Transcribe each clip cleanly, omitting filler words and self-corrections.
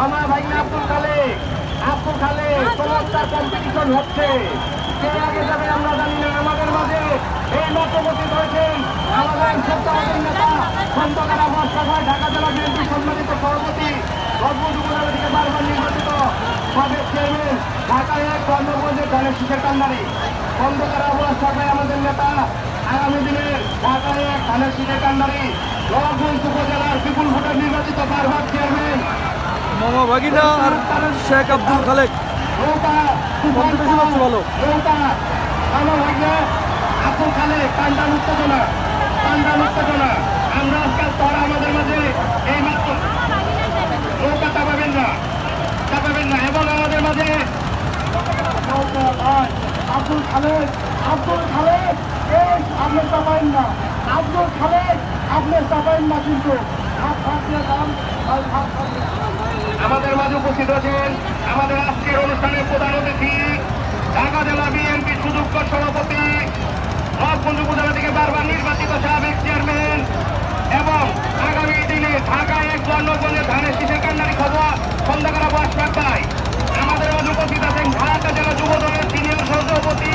আমার ভাই আব্দুল খালেক চমৎকার কম্পিটিশন হচ্ছে। কে আগে যাবে আমরা জানি না। আমাদের মাঝে এই মাত্র উপস্থিত হয়েছেন আমাদের সত্যাবাদী নেতা খন্দকার আব্বাস সভায় ঢাকা জেলা বিএনপি সম্মানিত সভাপতি রংপুর উপজেলা থেকে বারবার নির্বাচিত সাবেক চেয়ারম্যান ঢাকা এক চন্দ্রগঞ্জের ধানের শীষের কান্ডারি খন্দকার আব্বাস সভায় আমাদের নেতা আগামী দিনে ঢাকা এক ধানের শীষের কান্ডারি রংপুর উপজেলার বিপুল ভোটে নির্বাচিত বারবার চেয়ারম্যান মামা ভাগিনা আর শেখ আব্দুল খালেক কম্পিটিশন হচ্ছে ভালো। আমার ভাগ্নে আব্দুল খালেক কান্ডান উত্তেজনা আমরা আজকাল তোরা আমাদের মাঝে এই মাত্র নৌকা চাপাবেন না এবং আমাদের মাঝে আব্দুল খালেক এই আপনি চাপাইন না কিন্তু আমাদের মাঝে উপস্থিত হয়েছেন আমাদের আজকের অনুষ্ঠানের প্রধান অতিথি ঢাকা জেলা বিএনপি সুযোগ্য সভাপতি রংপুর উপজেলা থেকে বারবার নির্বাচিত সাবেক চেয়ারম্যান এবং আগামী দিনে ঢাকা এক জনগণের ধানের শীষের কান্ডারি খন্দকার আব্বাস ভাই আমাদের মাঝে উপস্থিত আছেন ঢাকা জেলা যুব দলের সিনিয়র সভাপতি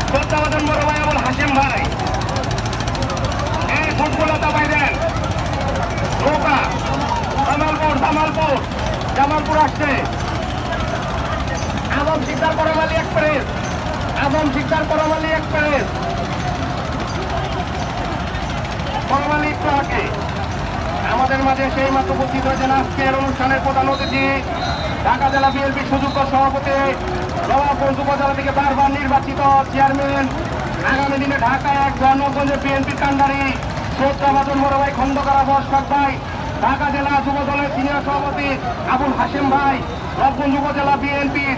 শ্রদ্ধাবাদন বড় ভাই আবুল হাশেম ভাই। এই ফুটবলটা চাপাই দেন নৌকা জামালপুর আসছে আজম শিকদার করমালী এক্সপ্রেস করমালী একটু আগে আমাদের মাঝে সেই মাত্র উপস্থিত হয়েছেন আজকের অনুষ্ঠানের প্রধান অতিথি ঢাকা জেলা বিএনপি সুযোগ্য সভাপতি নবাবগঞ্জ উপজেলা থেকে বারবার নির্বাচিত চেয়ারম্যান আগামী দিনে ঢাকা এক জনগঞ্জের বিএনপির কান্ডারি শ্রদ্ধাভাজন বড় ভাই খন্দকার আব্বাস ভাই, ঢাকা জেলা যুব দলের সিনিয়র সভাপতি আবুল হাশেম ভাই, রংপুর উপজেলা বিএনপির